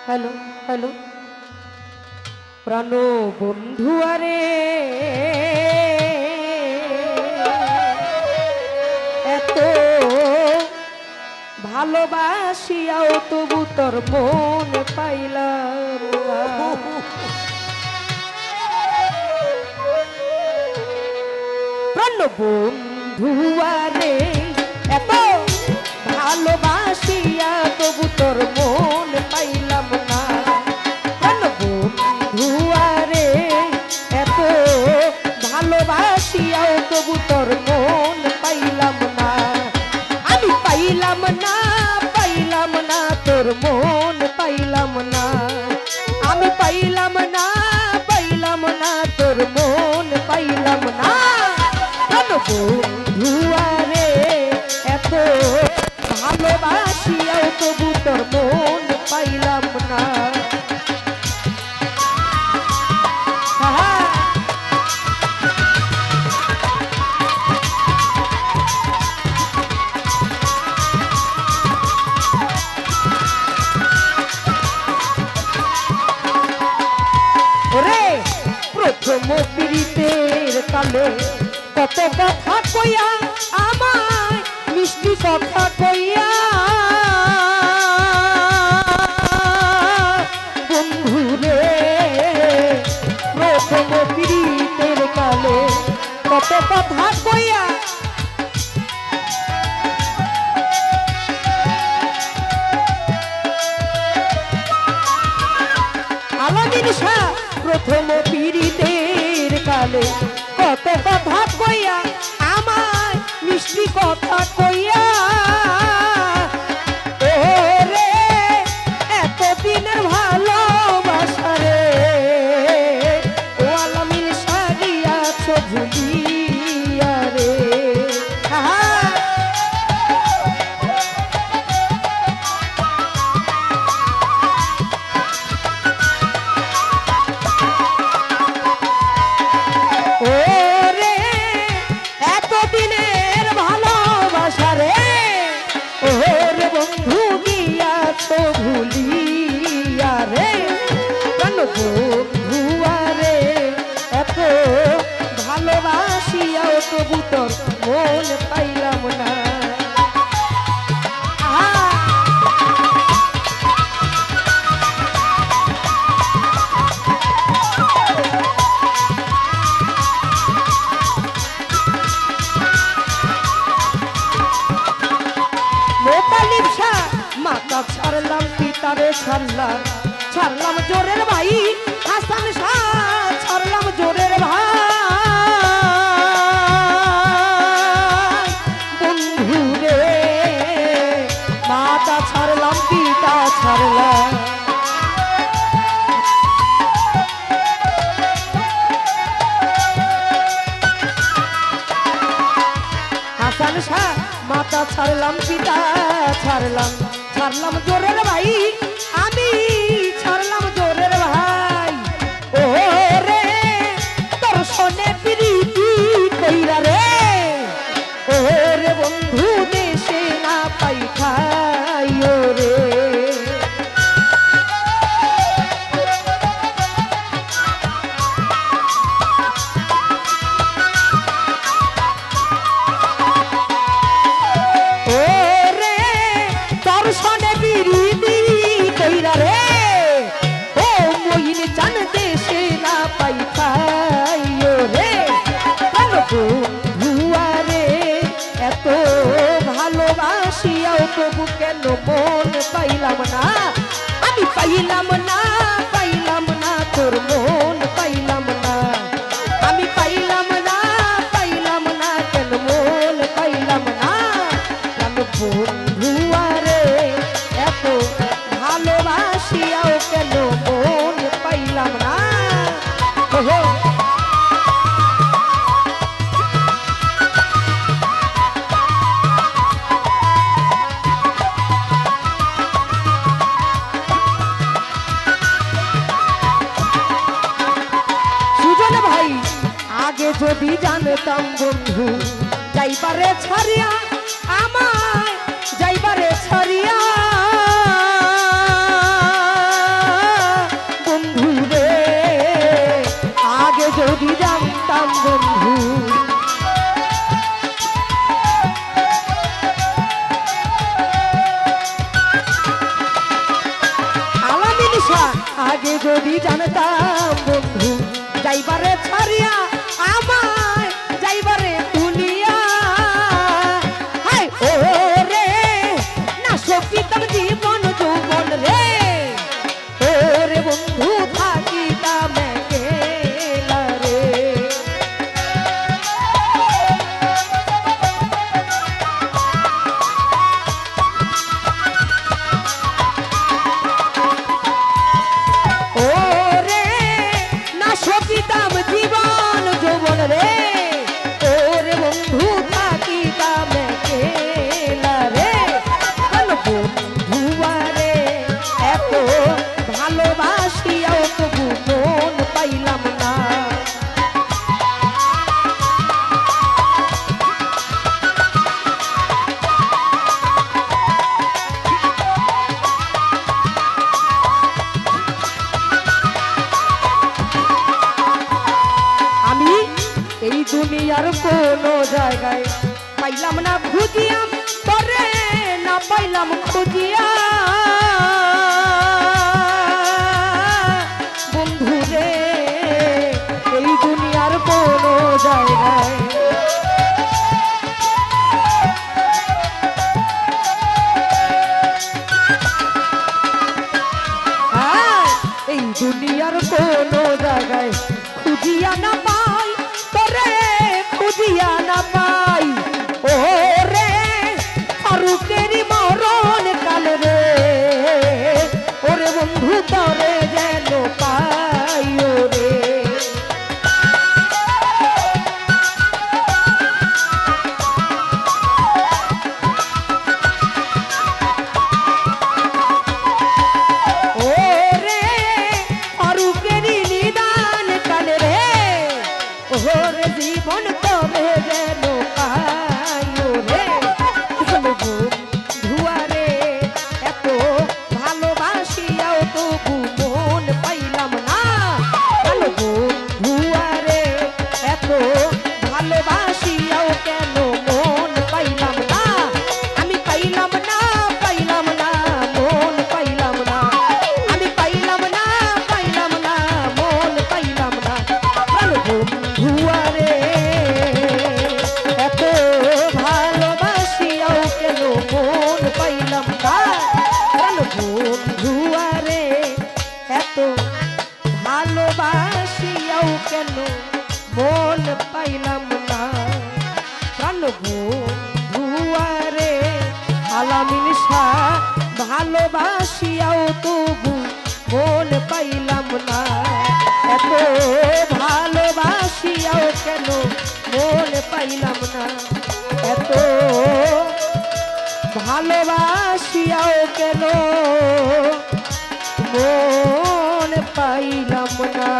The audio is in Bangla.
হ্যালো হ্যালো প্রাণ বন্ধু আরে এত ভালোবাসিয়াও তবু তোর মন পাইলাম না। প্রাণ বন্ধু আরে এত ভালোবাসিয়া তবু তোর মন পাইলাম না। প্রাণ বন্ধু আরে এত ভালোবাসিয়াও তবু তোর মন পাইলাম না। আমি পাইলাম না পাইলাম না তোর মন পাইলাম না। আমি পাইলাম না পাইলাম না তোর মন পাইলাম না। প্রাণ বন্ধু আরে এত ভালোবাসিয়াও তবু তোর মন পাইলাম না। ওরে প্রথম পীড়িতের কালে কত কথা কইয়া আমায় মিষ্টি কথা কইয়া বন্ধুরে প্রথম পীড়িতের কালে কত কথা কইয়া আলামিন শাহ প্রথম পীড়িতের কালে কত কথা কইয়া আমায় মিষ্টি কথা কইয়া ওরে এতদিনের ভালোবাসা রে ও আলামিন শাহ দিয়াছ ভুলিয়া রে। ওরে এতদিনের ভালোবাসা রে ওরে বন্ধু গিয়াছ ভুলিয়া রে। কেন বন্ধু আরে এত ভালোবাসিয়াও তবু তোর মন পাইলাম না। মাতা ছাড়লাম পিতারে ছাড়লাম ছাড়লাম জোরের ভাই হাসান শাহ ছাড়লাম জোরের ভাই বন্ধু রে মাতা ছাড়লাম পিতা ছাড়লাম হাসান শাহ মাতা ছাড়লাম পিতা ছাড়লাম ছাড়লাম জোরের ভাই আমি ছাড়লাম জোরের ভাই। ও রে তোর শোনে প্রীতি কইরা রে ও রে বন্ধু দেশে না পাই খাই ও রে। এত ভালোবাসিয়াও তবু কেন মন পাইলাম না। আমি পাইলাম না পাইলাম না তোর মন পাইলাম না। আমি পাইলাম না পাইলাম না কেন মন পাইলাম না। কেন বন্ধু আরে এত ভালোবাসিয়াও কেন মন পাইলাম না। যদি জানতাম বন্ধু যাইবারে ছাড়িয়া আমায় যাইবারে ছাড়িয়া আগে যদি জানতাম বন্ধু যাইবারে ছাড়িয়া আমায় যাইবারে তুলিয়া হাই ও রে না সকিতাম জীবন যৌবন রে ও রে বন্ধু থাকিতাম একেলা রে ও রে না সকিতাম জীবন যৌবন রে ও রে বন্ধু থাকিতাম একেলা রে বন্ধু আরে এত ভালোবাসিয়াও তবু মন পাইলাম না আমি এই দুনিয়ার কোনো জায়গায় পাইলাম না খুঁজিয়া তরে না পাইলাম খুঁজিয়া বন্ধু রে এই দুনিয়ার কোনো জায়গায় এই দুনিয়ার কোনো জায়গায় খুঁজিয়া না পাই তোরে খুঁজিয়া না পাই ও রে ফারুকেরই মরণ কাল রে ওরে বন্ধু তোরে যেন পাই ও রে ও রে ফারুকেরই নিদান কাল রে ওরে জীবন তবে যেন পাই ও রে ধুয়ারে এত ভালোবাসিয়াও তবু মন পাইলাম না ধুয়ারে এত ভালোবাসিয়াও কেন মন পাইলাম না আমি পাইলাম না পাইলাম না মন পাইলাম না আমি পাইলাম না পাইলাম না মন পাইলাম না ধুয়ারে এত ভালোবাসিয়াও কেন মন পাইলাম না ধুয়ারে এত ভালোবাসিয়াও কেন মন পাইলাম না প্রাণ ধুয়ারে আলামিন শাহ ভালোবাসিয়াও তবু মন পাইলাম না এত ভালোবাসিয়াও কেন মন পাইলাম না এত ভালোবাসিয়াও কেন মন পাইলাম না।